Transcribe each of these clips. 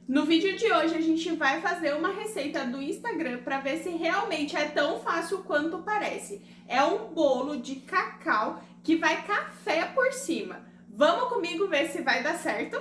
No vídeo de hoje a gente vai fazer uma receita do Instagram para ver se realmente é tão fácil quanto parece. É um bolo de cacau que vai café por cima. Vamos comigo ver se vai dar certo?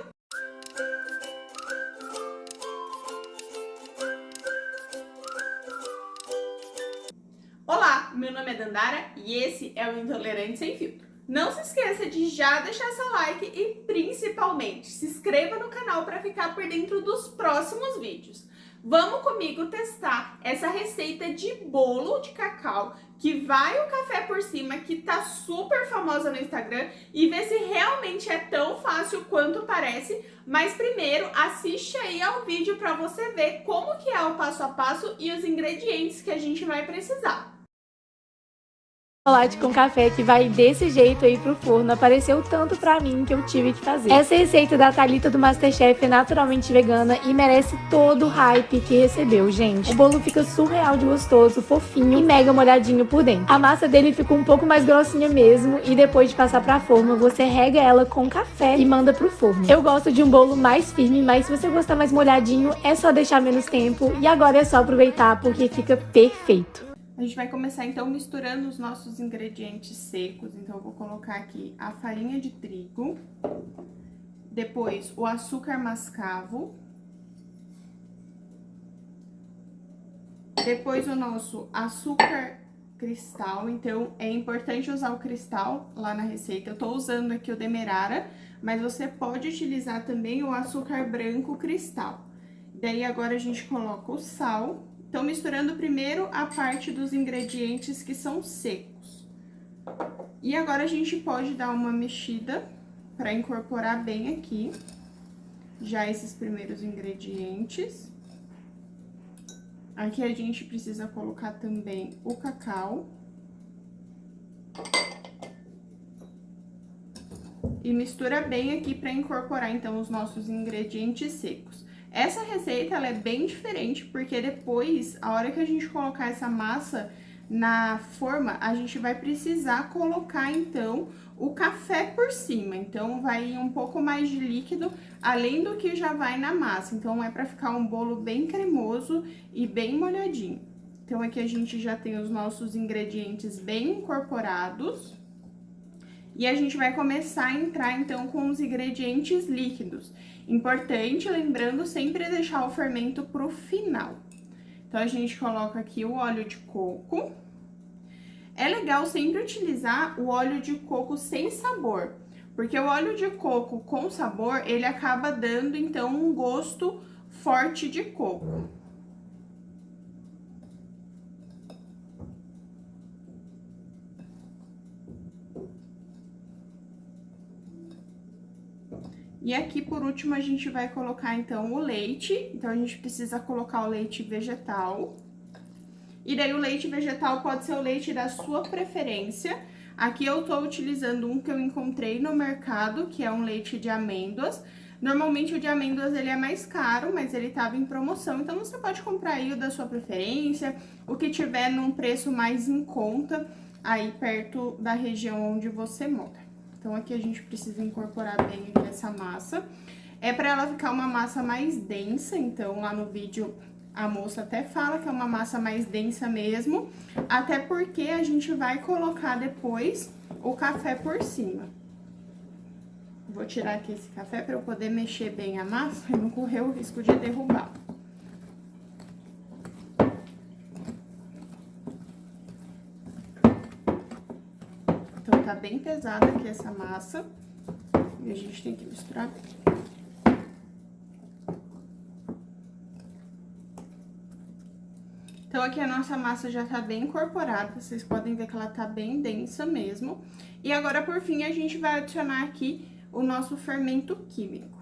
Olá, meu nome é Dandara e esse é o Intolerante Sem Filtro. Não se esqueça de já deixar seu like e principalmente se inscreva no canal para ficar por dentro dos próximos vídeos. Vamos comigo testar essa receita de bolo de cacau que vai o café por cima, que tá super famosa no Instagram, e ver se realmente é tão fácil quanto parece. Mas primeiro assiste aí ao vídeo para você ver como que é o passo a passo e os ingredientes que a gente vai precisar. Chocolate com café que vai desse jeito aí pro forno apareceu tanto pra mim que eu tive que fazer. Essa receita da Thalita do Masterchef é naturalmente vegana e merece todo o hype que recebeu, gente. O bolo fica surreal de gostoso, fofinho e mega molhadinho por dentro. A massa dele ficou um pouco mais grossinha mesmo e depois de passar pra forma, você rega ela com café e manda pro forno. Eu gosto de um bolo mais firme, mas se você gostar mais molhadinho, é só deixar menos tempo e agora é só aproveitar porque fica perfeito. A gente vai começar então misturando os nossos ingredientes secos. Então eu vou colocar aqui a farinha de trigo, depois o açúcar mascavo, depois o nosso açúcar cristal. Então é importante usar o cristal lá na receita. Eu tô usando aqui o demerara, mas você pode utilizar também o açúcar branco cristal. Daí agora a gente coloca o sal. Então, misturando primeiro a parte dos ingredientes que são secos. E agora a gente pode dar uma mexida para incorporar bem aqui já esses primeiros ingredientes. Aqui a gente precisa colocar também o cacau. E mistura bem aqui para incorporar, então, os nossos ingredientes secos. Essa receita, ela é bem diferente, porque depois, a hora que a gente colocar essa massa na forma, a gente vai precisar colocar, então, o café por cima. Então, vai ir um pouco mais de líquido, além do que já vai na massa. Então, é para ficar um bolo bem cremoso e bem molhadinho. Então, aqui a gente já tem os nossos ingredientes bem incorporados. E a gente vai começar a entrar, então, com os ingredientes líquidos. Importante, lembrando sempre deixar o fermento pro final. Então, a gente coloca aqui o óleo de coco. É legal sempre utilizar o óleo de coco sem sabor, porque o óleo de coco com sabor, ele acaba dando, então, um gosto forte de coco. E aqui, por último, a gente vai colocar, então, o leite. Então, a gente precisa colocar o leite vegetal. E daí, o leite vegetal pode ser o leite da sua preferência. Aqui eu tô utilizando um que eu encontrei no mercado, que é um leite de amêndoas. Normalmente, o de amêndoas, ele é mais caro, mas ele tava em promoção. Então, você pode comprar aí o da sua preferência, o que tiver num preço mais em conta, aí perto da região onde você mora. Então, aqui a gente precisa incorporar bem aqui essa massa. É para ela ficar uma massa mais densa, então lá no vídeo a moça até fala que é uma massa mais densa mesmo, até porque a gente vai colocar depois o café por cima. Vou tirar aqui esse café para eu poder mexer bem a massa e não correr o risco de derrubar. Então, tá bem pesada aqui essa massa. E a gente tem que misturar bem. Então, aqui a nossa massa já tá bem incorporada. Vocês podem ver que ela tá bem densa mesmo. E agora, por fim, a gente vai adicionar aqui o nosso fermento químico.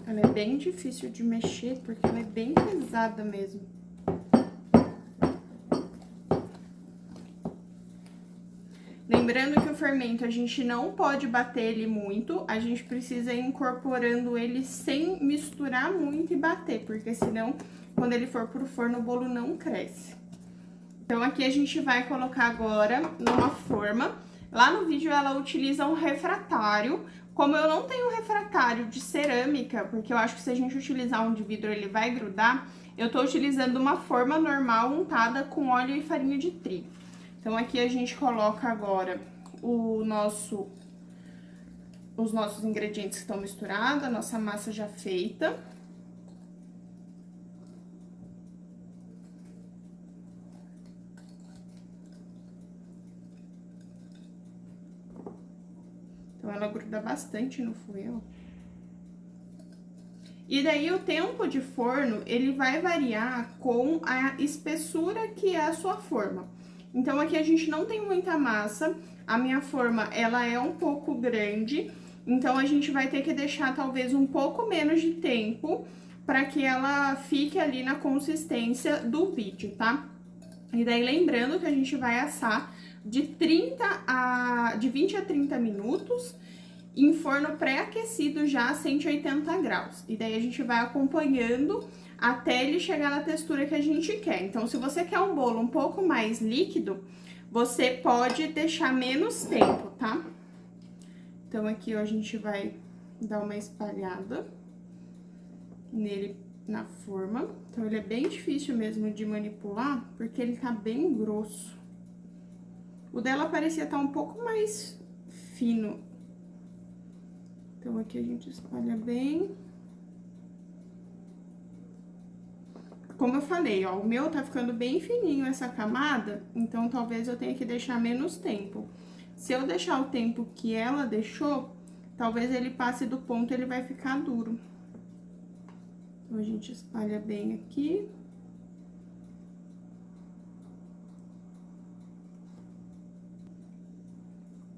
Ela é bem difícil de mexer, porque ela é bem pesada mesmo. Lembrando que o fermento, a gente não pode bater ele muito, a gente precisa ir incorporando ele sem misturar muito e bater, porque senão, quando ele for pro forno, o bolo não cresce. Então, aqui a gente vai colocar agora numa forma. Lá no vídeo ela utiliza um refratário. Como eu não tenho refratário de cerâmica, porque eu acho que se a gente utilizar um de vidro ele vai grudar, eu tô utilizando uma forma normal untada com óleo e farinha de trigo. Então, aqui a gente coloca agora os nossos ingredientes que estão misturados, a nossa massa já feita. Então, ela gruda bastante no fouet, ó. E daí, o tempo de forno, ele vai variar com a espessura que é a sua forma. Então, aqui a gente não tem muita massa, a minha forma, ela é um pouco grande, então a gente vai ter que deixar talvez um pouco menos de tempo para que ela fique ali na consistência do vídeo, tá? E daí, lembrando que a gente vai assar de 20 a 30 minutos em forno pré-aquecido já a 180 graus. E daí a gente vai acompanhando até ele chegar na textura que a gente quer. Então, se você quer um bolo um pouco mais líquido, você pode deixar menos tempo, tá? Então, aqui, ó, a gente vai dar uma espalhada nele na forma. Então, ele é bem difícil mesmo de manipular, porque ele tá bem grosso. O dela parecia estar um pouco mais fino. Então, aqui a gente espalha bem. Como eu falei, ó, o meu tá ficando bem fininho essa camada, então talvez eu tenha que deixar menos tempo. Se eu deixar o tempo que ela deixou, talvez ele passe do ponto e ele vai ficar duro. Então, a gente espalha bem aqui.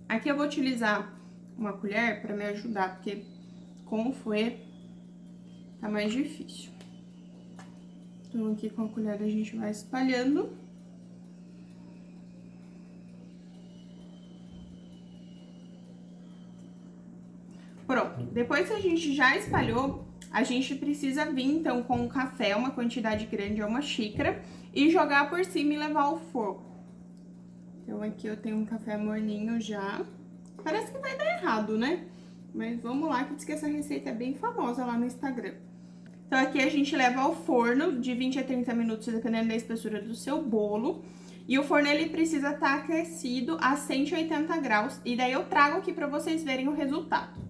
Aqui eu vou utilizar uma colher para me ajudar, porque com o fouet tá mais difícil. Então, aqui com a colher a gente vai espalhando. Pronto, depois que a gente já espalhou, a gente precisa vir, então, com o café, uma quantidade grande, uma xícara, e jogar por cima e levar ao fogo. Então, aqui eu tenho um café morninho já. Parece que vai dar errado, né? Mas vamos lá, que diz que essa receita é bem famosa lá no Instagram. Então, aqui a gente leva ao forno de 20 a 30 minutos, dependendo da espessura do seu bolo. E o forno, ele precisa estar aquecido a 180 graus. E daí eu trago aqui pra vocês verem o resultado.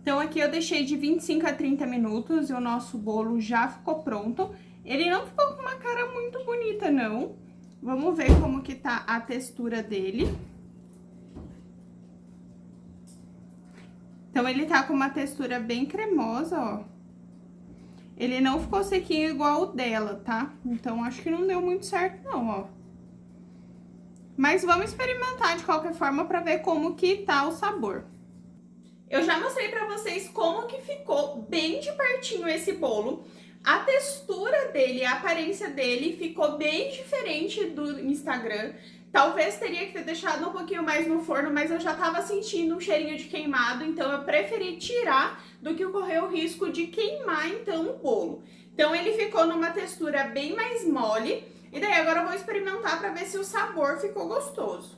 Então, aqui eu deixei de 25 a 30 minutos e o nosso bolo já ficou pronto. Ele não ficou com uma cara muito bonita, não. Vamos ver como que tá a textura dele. Então, ele tá com uma textura bem cremosa, ó. Ele não ficou sequinho igual o dela, tá? Então, acho que não deu muito certo, não, ó. Mas vamos experimentar de qualquer forma pra ver como que tá o sabor. Eu já mostrei pra vocês como que ficou bem de pertinho esse bolo. A textura dele, a aparência dele ficou bem diferente do Instagram. Talvez teria que ter deixado um pouquinho mais no forno, mas eu já tava sentindo um cheirinho de queimado, então eu preferi tirar do que correr o risco de queimar, então, o bolo. Então, ele ficou numa textura bem mais mole, e daí agora eu vou experimentar pra ver se o sabor ficou gostoso.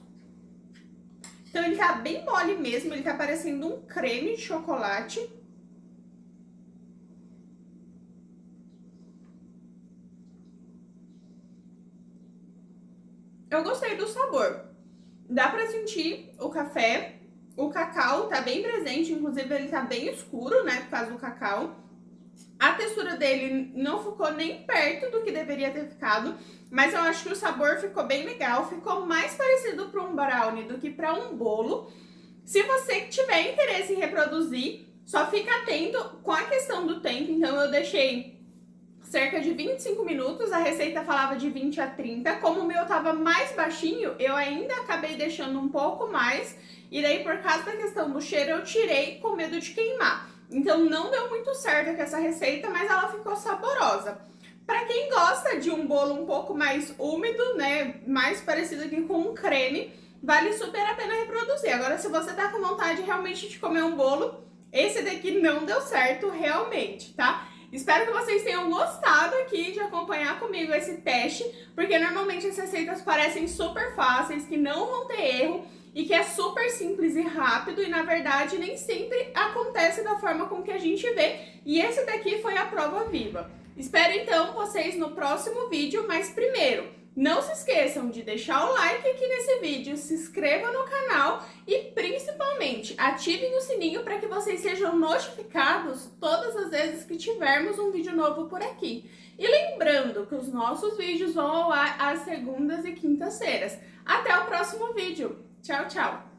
Então, ele tá bem mole mesmo, ele tá parecendo um creme de chocolate. Eu gostei do sabor. Dá pra sentir o café, o cacau tá bem presente, inclusive ele tá bem escuro, né, por causa do cacau. A textura dele não ficou nem perto do que deveria ter ficado, mas eu acho que o sabor ficou bem legal, ficou mais parecido para um brownie do que para um bolo. Se você tiver interesse em reproduzir, só fica atento com a questão do tempo, então eu deixei cerca de 25 minutos, a receita falava de 20 a 30, como o meu tava mais baixinho, eu ainda acabei deixando um pouco mais, e daí por causa da questão do cheiro eu tirei com medo de queimar. Então não deu muito certo com essa receita, mas ela ficou saborosa. Para quem gosta de um bolo um pouco mais úmido, né, mais parecido aqui com um creme, vale super a pena reproduzir. Agora, se você tá com vontade realmente de comer um bolo, esse daqui não deu certo realmente, tá? Espero que vocês tenham gostado aqui aqui de acompanhar comigo esse teste, porque normalmente as receitas parecem super fáceis, que não vão ter erro e que é super simples e rápido e na verdade nem sempre acontece da forma com que a gente vê. E esse daqui foi a prova viva. Espero então vocês no próximo vídeo, mas primeiro, não se esqueçam de deixar o like aqui nesse vídeo, se inscreva no canal e principalmente ativem o sininho para que vocês sejam notificados todas as vezes que tivermos um vídeo novo por aqui. E lembrando que os nossos vídeos vão ao ar às segundas e quintas-feiras. Até o próximo vídeo. Tchau, tchau!